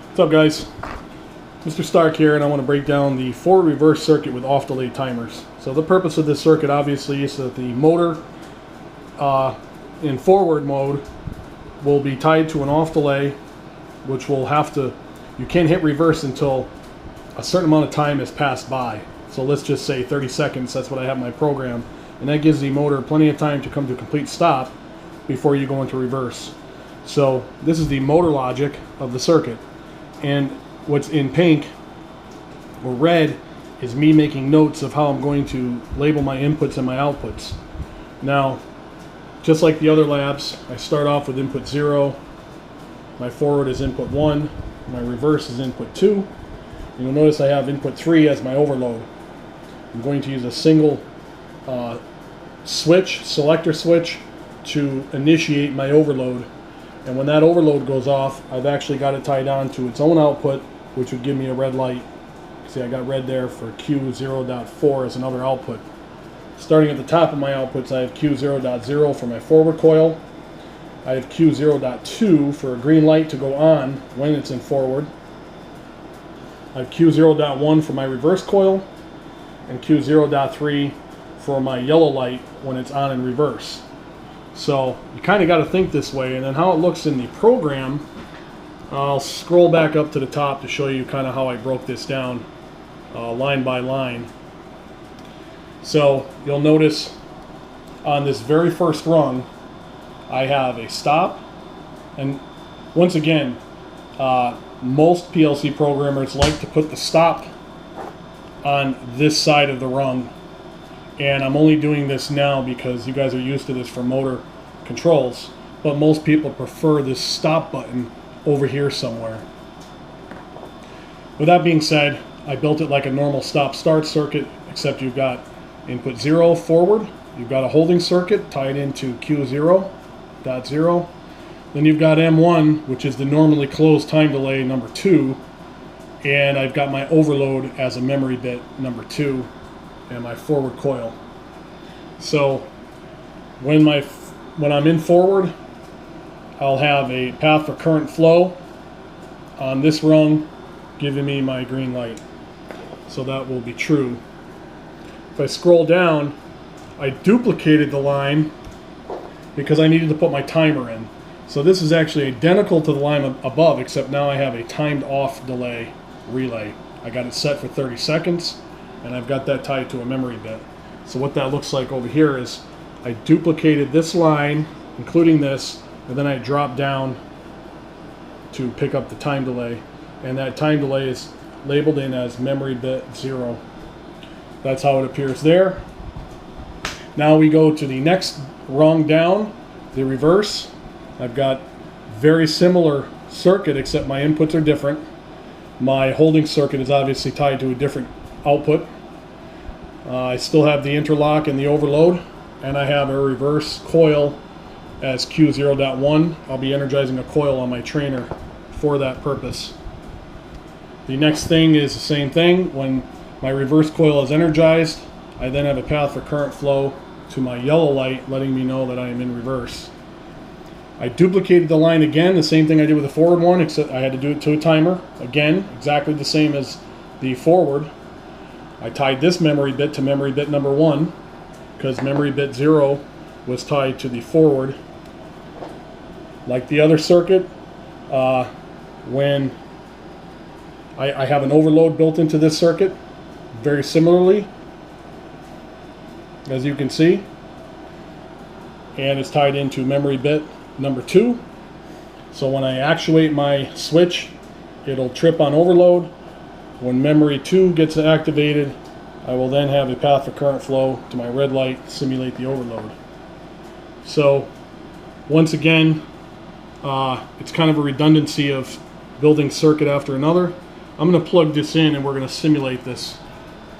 What's up, guys? Mr. Stark here, and I want to break down the forward reverse circuit with off delay timers. So the purpose of this circuit obviously is that the motor in forward mode will be tied to an off delay, which will have to, you can't hit reverse until a certain amount of time has passed by. So let's just say 30 seconds, that's what I have in my program. And that gives the motor plenty of time to come to a complete stop before you go into reverse. So this is the motor logic of the circuit. And what's in pink or red is me making notes of how I'm going to label my inputs and my outputs. Now, just like the other labs, I start off with input 0, my forward is input 1, my reverse is input 2, and you'll notice I have input 3 as my overload. I'm going to use a single selector switch to initiate my overload. And when that overload goes off, I've actually got it tied on to its own output, which would give me a red light. See, I got red there for Q0.4 as another output. Starting at the top of my outputs, I have Q0.0 for my forward coil. I have Q0.2 for a green light to go on when it's in forward. I have Q0.1 for my reverse coil, and Q0.3 for my yellow light when it's on in reverse. So you kind of got to think this way, and then how it looks in the program, I'll scroll back up to the top to show you kind of how I broke this down line by line. So you'll notice on this very first rung I have a stop, and once again most PLC programmers like to put the stop on this side of the rung. And I'm only doing this now because you guys are used to this for motor controls, but most people prefer this stop button over here somewhere. With that being said, I built it like a normal stop-start circuit, except you've got input 0 forward, you've got a holding circuit tied into Q0.0, then you've got M1, which is the normally closed time delay number 2, and I've got my overload as a memory bit number 2, and my forward coil. So when I'm in forward, I'll have a path for current flow on this rung giving me my green light. So that will be true. If I scroll down, I duplicated the line because I needed to put my timer in. So this is actually identical to the line above, except now I have a timed off delay relay. I got it set for 30 seconds. And I've got that tied to a memory bit. So what that looks like over here is I duplicated this line, including this, and then I dropped down to pick up the time delay. And that time delay is labeled in as memory bit 0. That's how it appears there. Now we go to the next rung down, the reverse. I've got very similar circuit, except my inputs are different. My holding circuit is obviously tied to a different output. I still have the interlock and the overload, and I have a reverse coil as Q0.1. I'll be energizing a coil on my trainer for that purpose. The next thing is the same thing. When my reverse coil is energized, I then have a path for current flow to my yellow light, letting me know that I am in reverse. I duplicated the line again, the same thing I did with the forward one, except I had to do it to a timer. Again, exactly the same as the forward. I tied this memory bit to memory bit number 1 because memory bit 0 was tied to the forward. Like the other circuit, when I have an overload built into this circuit, very similarly, as you can see, and it's tied into memory bit number 2. So when I actuate my switch, it'll trip on overload. When memory 2 gets activated, I will then have a path for current flow to my red light to simulate the overload. So once again, it's kind of a redundancy of building circuit after another. I'm going to plug this in and we're going to simulate this.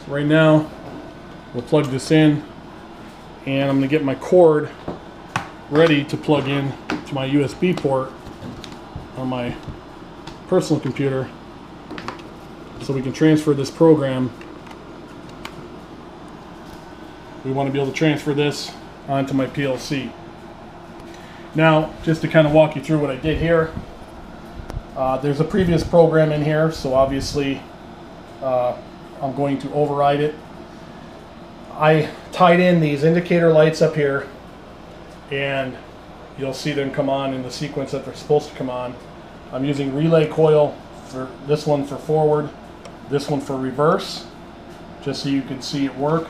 So right now, we'll plug this in, and I'm going to get my cord ready to plug in to my USB port on my personal computer, so we can transfer this program. We want to be able to transfer this onto my PLC. Now, just to kind of walk you through what I did here, There's a previous program in here, so obviously I'm going to override it. I tied in these indicator lights up here, and you'll see them come on in the sequence that they're supposed to come on. I'm using relay coil for this one for forward, this one for reverse, just so you can see it work.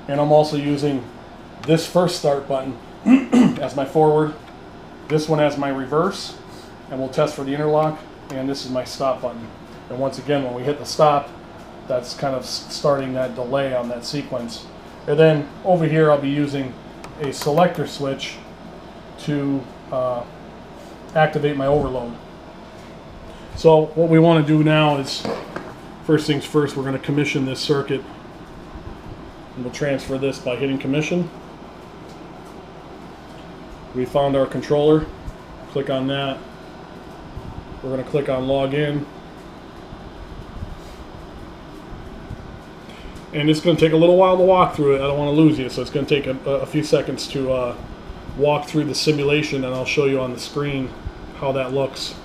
And I'm also using this first start button as my forward, this one as my reverse, and we'll test for the interlock, and this is my stop button. And once again, when we hit the stop, that's kind of starting that delay on that sequence. And then over here I'll be using a selector switch to activate my overload. So what we want to do now is, first things first, we're going to commission this circuit. And we'll transfer this by hitting commission. We found our controller. Click on that. We're going to click on log in. And it's going to take a little while to walk through it. I don't want to lose you, so it's going to take a few seconds to walk through the simulation, and I'll show you on the screen how that looks.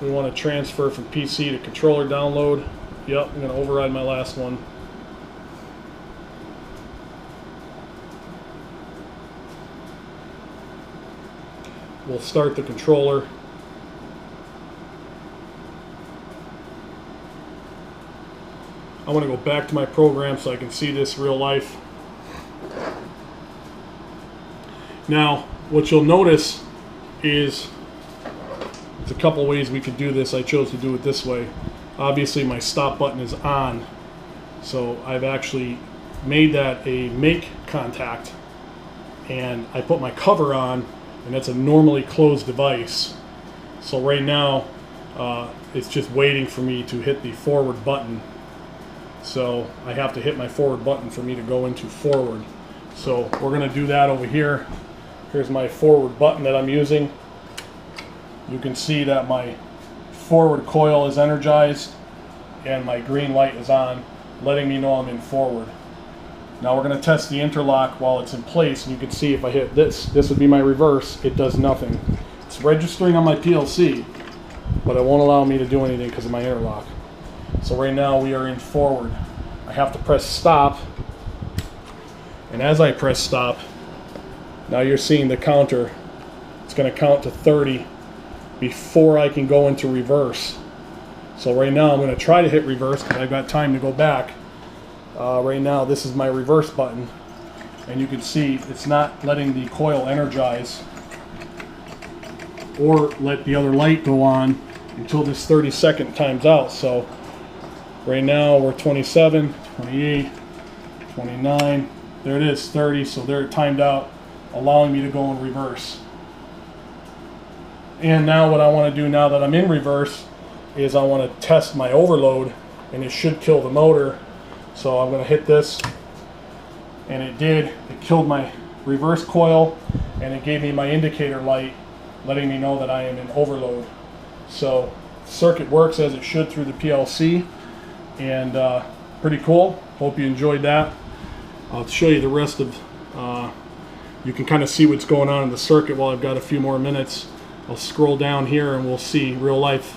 We want to transfer from PC to controller download. Yep, I'm going to override my last one. We'll start the controller. I want to go back to my program so I can see this real life. Now, what you'll notice is there's a couple ways we could do this. I chose to do it this way. Obviously, my stop button is on, so I've actually made that a make contact, and I put my cover on, and that's a normally closed device. So right now, it's just waiting for me to hit the forward button. So I have to hit my forward button for me to go into forward. So we're going to do that over here. Here's my forward button that I'm using. You can see that my forward coil is energized and my green light is on, letting me know I'm in forward. Now we're going to test the interlock while it's in place, and you can see if I hit this would be my reverse. It does nothing. It's registering on my PLC, but it won't allow me to do anything because of my interlock. So right now we are in forward. I have to press stop, and as I press stop, now you're seeing the counter. It's going to count to 30 before I can go into reverse. So right now I'm going to try to hit reverse because I've got time to go back. Right now this is my reverse button, and you can see it's not letting the coil energize or let the other light go on until this 30-second times out. So right now we're 27, 28, 29, there it is, 30, so they're timed out, allowing me to go in reverse. And now what I want to do now that I'm in reverse is I want to test my overload, and it should kill the motor. So I'm going to hit this, and it did. It killed my reverse coil, and it gave me my indicator light, letting me know that I am in overload. So the circuit works as it should through the PLC, and pretty cool. Hope you enjoyed that. I'll show you the rest of, you can kind of see what's going on in the circuit while I've got a few more minutes. I'll scroll down here and we'll see real life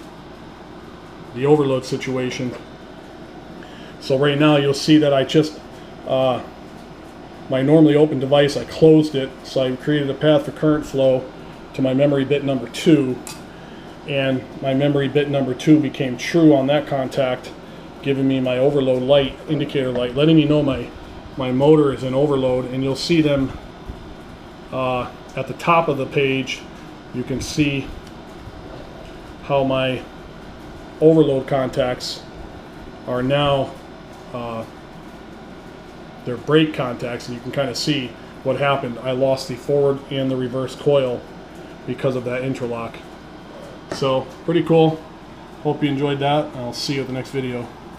the overload situation. So right now you'll see that I just, my normally open device, I closed it, so I created a path for current flow to my memory bit number 2, and my memory bit number 2 became true on that contact, giving me my overload light, indicator light, letting me know my motor is in overload. And you'll see them at the top of the page. You can see how my overload contacts are now they're brake contacts, and you can kind of see what happened. I lost the forward and the reverse coil because of that interlock. So pretty cool. Hope you enjoyed that. I'll see you at the next video.